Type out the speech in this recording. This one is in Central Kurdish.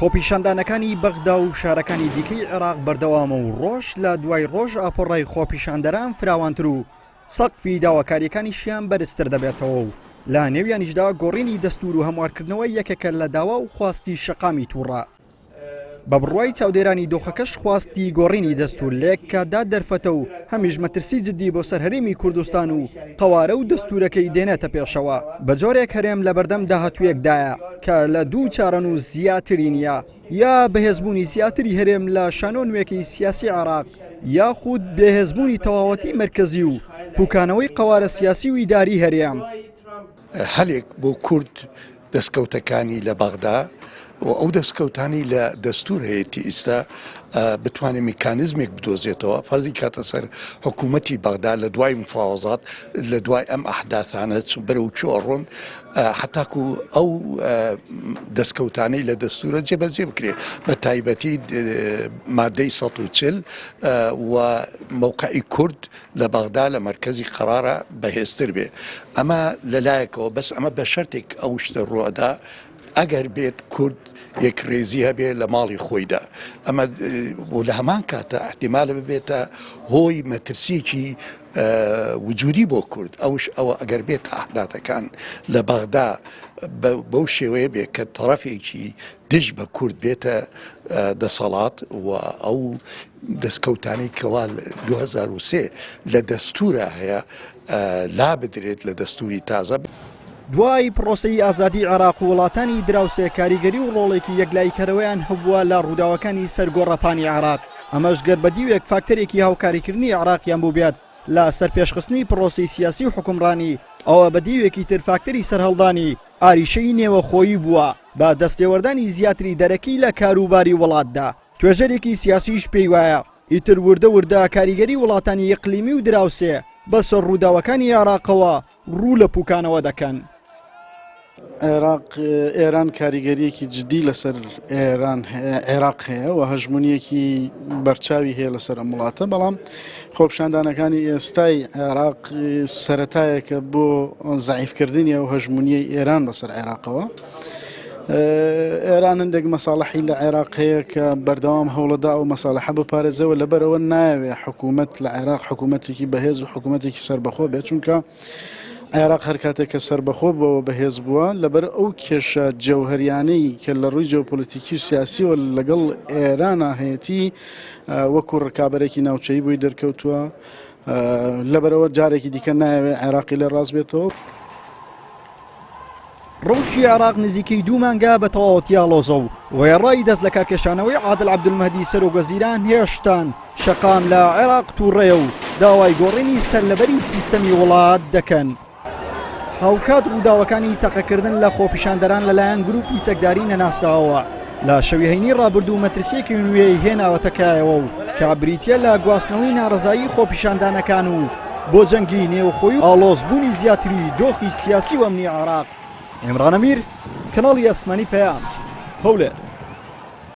خۆپیشاندانەکانی بەغدا و شارەکانی دیکەی عێراق بەردەوامە و ڕۆژ لە دوای ڕۆژ ئاپۆڕای خۆپیشاندەران فراوانتر و سەقفی داواکاریەکانیشیان بەرزتر دەبێتەوە و لە نێویانیشدا گۆڕینی دەستور و هەموارکردنەوەی یەکێکە لە داوا و خواستی شەقامی تووڕە. بە بڕوای چاودێرانی دۆخەکەش خواستی گۆڕینی دەستور لە یەک کاتدا دەرفەتە و هەمیش مەترسی جددی بۆ سەرهەرێمی کوردستان و قەوارە و دەستورەکەی دێنێتە پێشەوە. بە جۆرێک هەرێم لە بەردەم داهاتوویەکدایە کە لە دوو چارەن و زیاتری نییە، یا بەهێزبوونی زیاتری هەرێم لە شانۆ نوێکەی سیاسی عێراق یاخود بێهێزبوونی تەواوەتی مرکزی و پوکانەوەی قەوارە سیاسی و ئیداری هەرێم. هەلێک بۆ کورد دەستکەوتەکانی لە بەغدا و ئەو دەستکەوتانی لە دەستور هەیەی ئێستا بتوانێت میکانیزمێک بدۆزێتەوە فەرزی کاتە سەر حکوومەتی بەغدا لە دوای مفاوەزات لە دوای ئەم ئەحداثانە بەرەو چۆڕۆن حتاکو ئەو دەستکەوتانەی لە دەستورە جێبەجێ بکرێت بە تایبەتی مادەی 140 و موقعی کورد لە بەغدا لە مرکزی قەرارە بەهێزتر بێ. ئەمە لەلایەکەوە بەس ئەمە بە شەرتێک ئەو شتە ڕۆدا ئەگەر بێت کورد یەک ڕێزی هەبێ لە ماڵی خۆیدا. ئەمە بۆ لە هەمان کاتە احتیمالە ببێتە هۆی مەترسیەکی وجودی بۆ کورد. ئەوش ئەوە ئەگەر بێت ئەحداثەکان لە بەغدا بەو شێوەیە بێت کە تەرەفێکی دژ بە کورد بێتە دەسەڵات و ئەو دەستکەوتانی کەوا 2003 لە دەستورە هەیە لا بدرێت لە دەستوری تازە. دوای پرۆسەی ئازادی عێراق و وڵاتانی دراوسێ کاریگەری و ڕۆڵێکی یەکلایکەرەوەیان هەبووە لە ڕووداوەکانی سەرگۆڕەپانی عێراق. ئەمەش گەربەدیوێک فاکتەرێکی هاوکاریکردنی عێراقیان بوو بێت لە سەرپێشخستنی پرۆسەی سیاسی و حکومڕانی. ئەوە بەدیوێکی تر فاکتەری سەرهەڵدانی ئاریشەی نێوەخۆیی بووە بە دەستێوەردانی زیاتری دەرەکی لە کاروباری وڵاتدا. توێژەرێکی سیاسیش پێی وایە ئیتر وردە وردە کاریگەری وڵاتانی ئیقلیمی و دراوسێ بەسەر ڕووداوەکانی عێراقەوە ڕوو لە پوکانەوە دەکەن. ئێران کاریگەریەکی جددی لەسەر عێراق هەیە و هەژمونیەکی بەرچاوی هەیە لەسەر ئەم وڵاتە، بەڵام خۆپیشاندانەکانی ئێستای عێراق سەرەتایەکە بۆ زەعیفکردنی ئەو هەژمونیەی ئێران بەسەر عێراقەوە. ئێران هەندێک مەساڵحی لە عێراق هەیە کە بەردەوام هەوڵەدا ئەو مەساڵحە بپارێزەوە، لەبەرەوە نایەوێ حکوومەت لە عێراق حکوومەتێکی بەهێز و حکوومەتێکی سەربەخۆ بێت، چونکە عێراق هەر کاتێک کە سەربەخۆ بەوە بەهێز بووە لەبەر ئەو کێشە جەوهەریانەی کە لە ڕووی جیۆپۆلیتیکی و سیاسیەوە لەگەڵ ئێرانە هەیەتی وەکو ڕکابەرێکی ناوچەیی بووی دەرکەوتووە. لەبەرەوە جارێکی دیکە نایەوێت عێراقی لە ڕاست بێتەوە. ڕەوشی عێراق نزیکەی 2 مانگە بە تەواوەتی ئاڵۆزە و وێڕای دەست لە کارکێشانەوەی عادل عەبدولمەهدی سەرۆکوەزیران هێشتان شەقام لە عێراق تووڕێ و داوای گۆڕینی سەرلەبەری سیستەمی وڵات دەکەن. هاوکات ڕووداوەکانی تەقەکردن لە خۆپیشاندەران لەلایەن گروپی چەکداری نەناسراوە لە شەوی هەینی ڕابردوو مەترسیەکی نوێی هێناوەتەکایەوە و کە بریتیە لە گواستنەوەی ناڕەزایی خۆپیشاندانەکان و بۆ جەنگی نێوخۆی و ئاڵۆزبوونی زیاتری دۆخی سیاسی و ئەمنی عێراق. ئێمران ئەمیر، کەناڵی ئەسمانی پەیام، هەولێر.